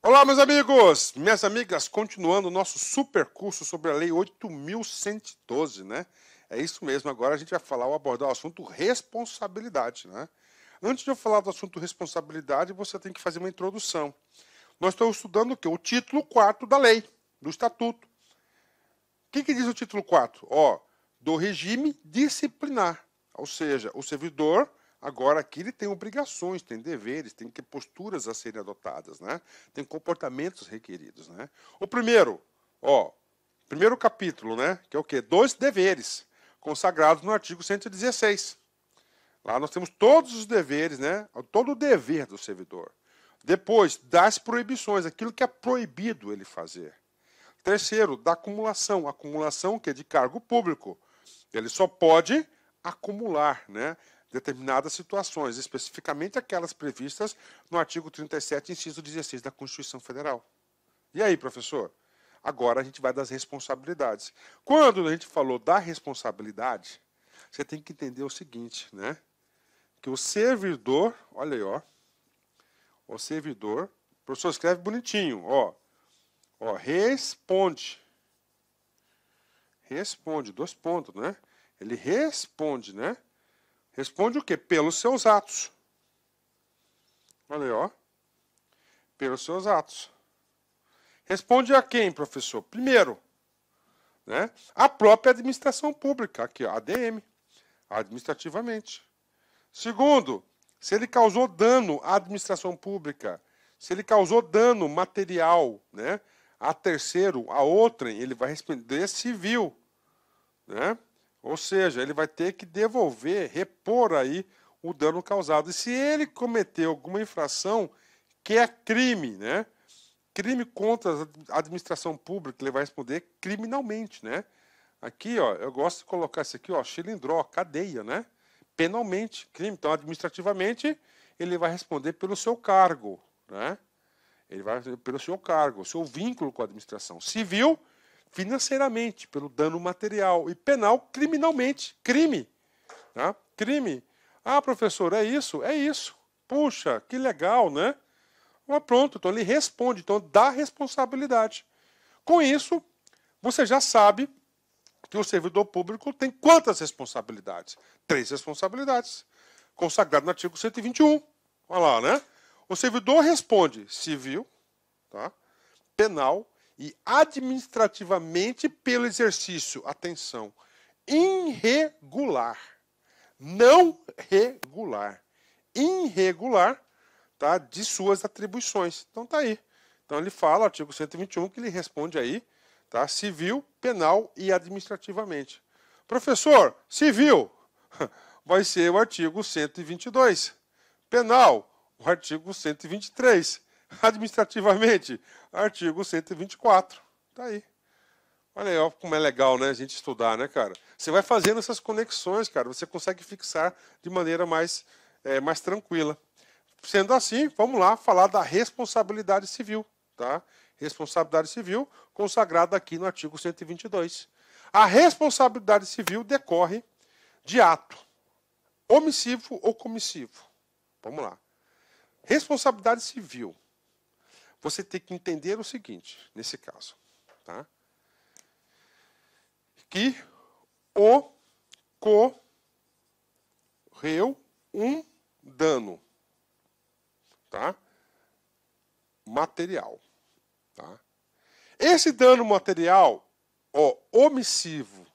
Olá, meus amigos, minhas amigas, continuando o nosso super curso sobre a Lei 8.112, né? É isso mesmo, agora a gente vai abordar o assunto responsabilidade, né? Antes de eu falar do assunto responsabilidade, você tem que fazer uma introdução. Nós estamos estudando o quê? O título 4º da lei, do estatuto. O que diz o título 4? Do regime disciplinar, ou seja, o servidor agora aqui ele tem obrigações, tem deveres, tem que posturas a serem adotadas, né? Tem comportamentos requeridos, né? O primeiro, primeiro capítulo, né? Que é o quê? Dos deveres, consagrados no artigo 116. Lá nós temos todos os deveres, né? Todo o dever do servidor. Depois, das proibições, aquilo que é proibido ele fazer. Terceiro, da acumulação. Acumulação que é de cargo público. Ele só pode acumular, né? Determinadas situações, especificamente aquelas previstas no artigo 37, inciso 16 da Constituição Federal. E aí, professor? Agora a gente vai das responsabilidades. Quando a gente falou da responsabilidade, você tem que entender o seguinte, né? Que o servidor, olha aí, o servidor, o professor escreve bonitinho, responde. Responde, 2 pontos, né? Ele responde, né? Responde o quê? Pelos seus atos. Olha aí, pelos seus atos. Responde a quem, professor? Primeiro, né? A própria administração pública, aqui, a ADM, administrativamente. Segundo, se ele causou dano à administração pública, se ele causou dano material, né? A terceiro, a outrem, ele vai responder civil, né? Ou seja, ele vai ter que devolver, repor aí o dano causado. E se ele cometer alguma infração que é crime, né? Crime contra a administração pública, ele vai responder criminalmente, né? Aqui, eu gosto de colocar isso aqui, chilindró, cadeia, né? Penalmente, crime. Então, administrativamente, ele vai responder pelo seu cargo, né? Ele vai responder pelo seu cargo, seu vínculo com a administração. Civil, financeiramente, pelo dano material. E penal, criminalmente. Crime. Tá? Crime. Ah, professor, é isso? É isso. Puxa, que legal, né? Pronto, então ele responde. Então, dá responsabilidade. Com isso, você já sabe que o servidor público tem quantas responsabilidades? 3 responsabilidades. Consagrado no artigo 121. Olha lá, né? O servidor responde civil, tá? Penal e administrativamente pelo exercício, atenção, irregular. Não regular. Irregular, tá? De suas atribuições. Então tá aí. Então ele fala, artigo 121, que ele responde aí, tá? Civil, penal e administrativamente. Professor, civil vai ser o artigo 122. Penal, o artigo 123. Administrativamente, artigo 124. Tá aí. Olha aí, como é legal, né, a gente estudar, né, cara? Você vai fazendo essas conexões, cara, você consegue fixar de maneira mais tranquila. Sendo assim, vamos lá falar da responsabilidade civil, tá? Responsabilidade civil consagrada aqui no artigo 122. A responsabilidade civil decorre de ato omissivo ou comissivo. Vamos lá. Responsabilidade civil. Você tem que entender o seguinte, nesse caso, tá? Que ocorreu um dano, tá? Material, tá? Esse dano material, omissivo,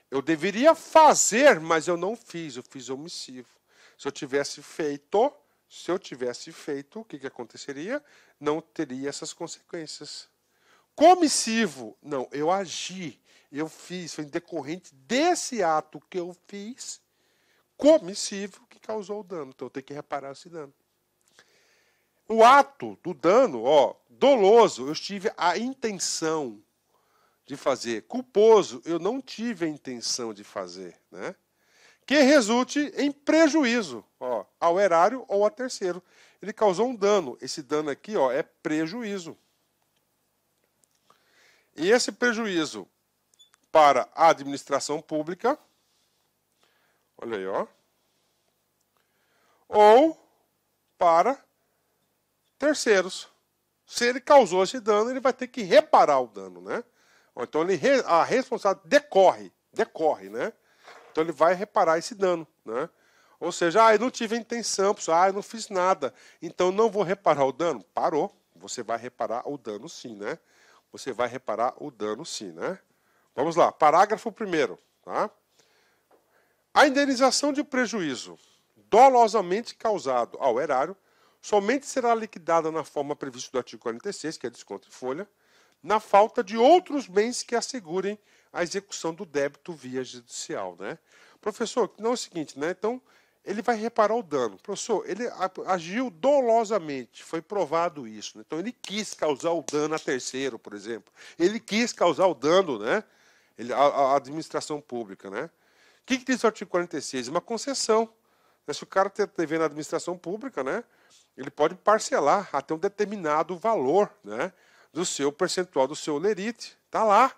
eu deveria fazer, mas eu não fiz, eu fiz omissivo. Se eu tivesse feito, o que aconteceria? Não teria essas consequências. Comissivo, não, eu agi, eu fiz, foi decorrente desse ato que eu fiz, comissivo, que causou o dano. Então eu tenho que reparar esse dano. O ato do dano, doloso, eu tive a intenção de fazer. Culposo, eu não tive a intenção de fazer, né? Que resulte em prejuízo, ao erário ou a terceiro. Ele causou um dano. Esse dano aqui, é prejuízo. E esse prejuízo para a administração pública, olha aí, ou para terceiros. Se ele causou esse dano, ele vai ter que reparar o dano, né? Ou então a responsabilidade decorre, né? Então ele vai reparar esse dano, né? Ou seja, eu não tive a intenção, eu não fiz nada, então não vou reparar o dano. Parou, você vai reparar o dano sim, né? Você vai reparar o dano sim, né? Vamos lá, parágrafo 1º, tá? A indenização de prejuízo dolosamente causado ao erário somente será liquidada na forma prevista do artigo 46, que é desconto em folha, na falta de outros bens que assegurem a execução do débito via judicial, né? Professor, não é o seguinte, né? Então, ele vai reparar o dano. Professor, ele agiu dolosamente, foi provado isso, né? Então, ele quis causar o dano a terceiro, por exemplo. Ele quis causar o dano, né? A administração pública, né? O que diz o artigo 46? Uma concessão. Se o cara está devendo a administração pública, né? Ele pode parcelar até um determinado valor, né? Do seu percentual, do seu lerite. Está lá.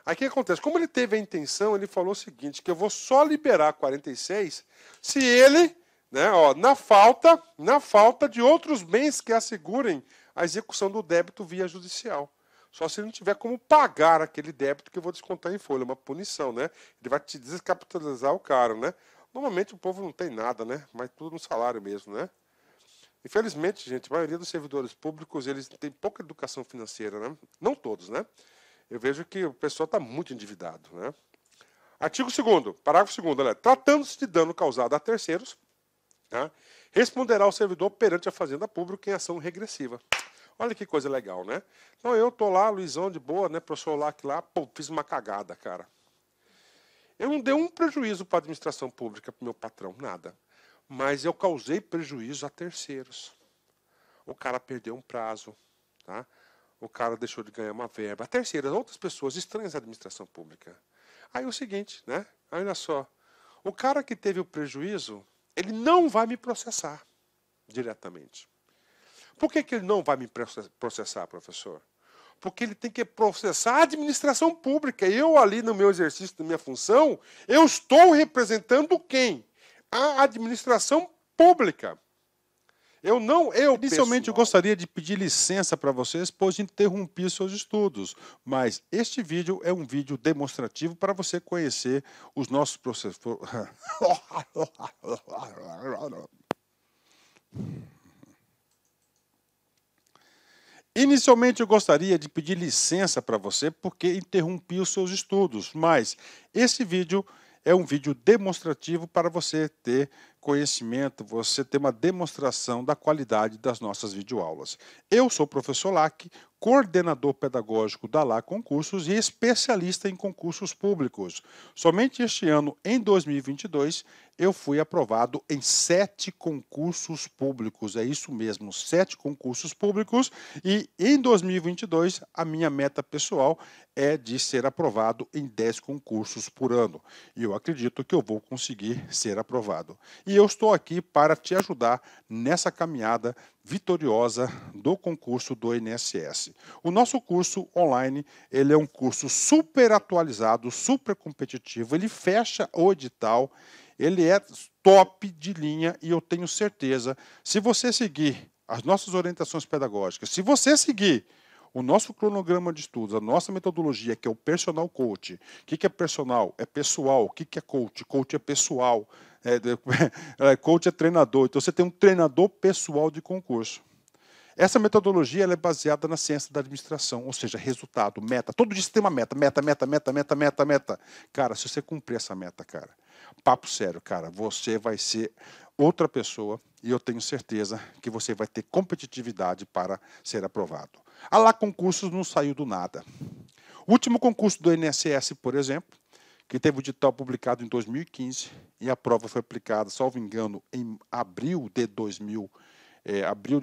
Aí o que acontece? Como ele teve a intenção, ele falou o seguinte, que eu vou só liberar 46 se ele, né, ó, na falta de outros bens que assegurem a execução do débito via judicial. Só se ele não tiver como pagar aquele débito que eu vou descontar em folha, uma punição, né? Ele vai te descapitalizar o cara, né? Normalmente o povo não tem nada, né? Mas tudo no salário mesmo, né? Infelizmente, gente, a maioria dos servidores públicos, eles têm pouca educação financeira, né? Não todos, né? Eu vejo que o pessoal está muito endividado, né? Artigo 2º, parágrafo 2º, tratando-se de dano causado a terceiros, tá? Responderá o servidor perante a Fazenda Pública em ação regressiva. Olha que coisa legal, né? Então eu tô lá, Luizão, de boa, né? Professor Lac lá, pô, fiz uma cagada, cara. Eu não dei um prejuízo para a administração pública, para o meu patrão, nada. Mas eu causei prejuízo a terceiros. O cara perdeu um prazo, tá? O cara deixou de ganhar uma verba. A terceiras, outras pessoas estranhas à administração pública. Aí o seguinte, né? Aí, olha só. O cara que teve o prejuízo, ele não vai me processar diretamente. Por que ele não vai me processar, professor? Porque ele tem que processar a administração pública. Eu ali no meu exercício, na minha função, eu estou representando quem? A administração pública. Inicialmente, eu gostaria de pedir licença para vocês, pois interrompi seus estudos, mas este vídeo é um vídeo demonstrativo para você conhecer os nossos processos. Inicialmente, eu gostaria de pedir licença para você, porque interrompi os seus estudos, mas este vídeo é um vídeo demonstrativo para você ter conhecimento, você ter uma demonstração da qualidade das nossas videoaulas. Eu sou o professor Lac, coordenador pedagógico da LA Concursos e especialista em concursos públicos. Somente este ano, em 2022, eu fui aprovado em 7 concursos públicos. É isso mesmo, 7 concursos públicos. E em 2022, a minha meta pessoal é de ser aprovado em 10 concursos por ano. E eu acredito que eu vou conseguir ser aprovado. E eu estou aqui para te ajudar nessa caminhada vitoriosa do concurso do INSS. O nosso curso online, ele é um curso super atualizado, super competitivo, ele fecha o edital, ele é top de linha e eu tenho certeza, se você seguir as nossas orientações pedagógicas, se você seguir o nosso cronograma de estudos, a nossa metodologia, que é o Personal Coach. O que é personal? É pessoal. O que é coach? Coach é pessoal. Coach é treinador. Então, você tem um treinador pessoal de concurso. Essa metodologia ela é baseada na ciência da administração, ou seja, resultado, meta. Todo dia você tem uma meta. Meta. Cara, se você cumprir essa meta, cara, papo sério, cara, você vai ser outra pessoa e eu tenho certeza que você vai ter competitividade para ser aprovado. A LA Concursos não saiu do nada. O último concurso do INSS, por exemplo, que teve o edital publicado em 2015 e a prova foi aplicada, salvo engano, em abril de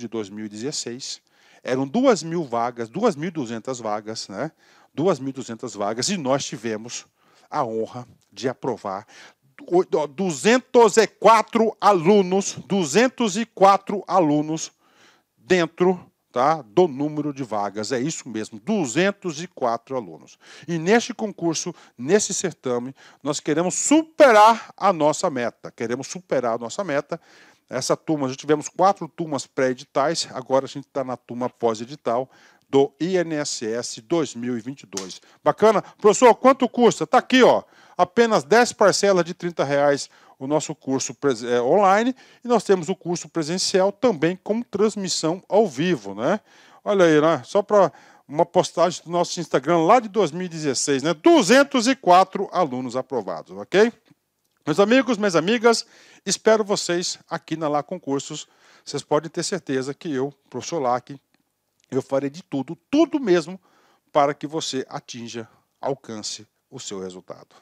2016, eram 2.000 vagas, 2.200 vagas, né? 2.200 vagas, e nós tivemos a honra de aprovar 204 alunos dentro, tá, do número de vagas. É isso mesmo, 204 alunos. E neste concurso, nesse certame, nós queremos superar a nossa meta. Essa turma, já tivemos 4 turmas pré-editais, agora a gente está na turma pós-edital do INSS 2022. Bacana? Professor, quanto custa? Está aqui, ó, apenas 10 parcelas de R$30 o nosso curso online, e nós temos o curso presencial também com transmissão ao vivo, né? Olha aí, né? Só para uma postagem do nosso Instagram lá de 2016, né? 204 alunos aprovados, ok? Meus amigos, minhas amigas, espero vocês aqui na Lá Concursos. Vocês podem ter certeza que eu, professor Lac, eu farei de tudo mesmo, para que você atinja, alcance o seu resultado.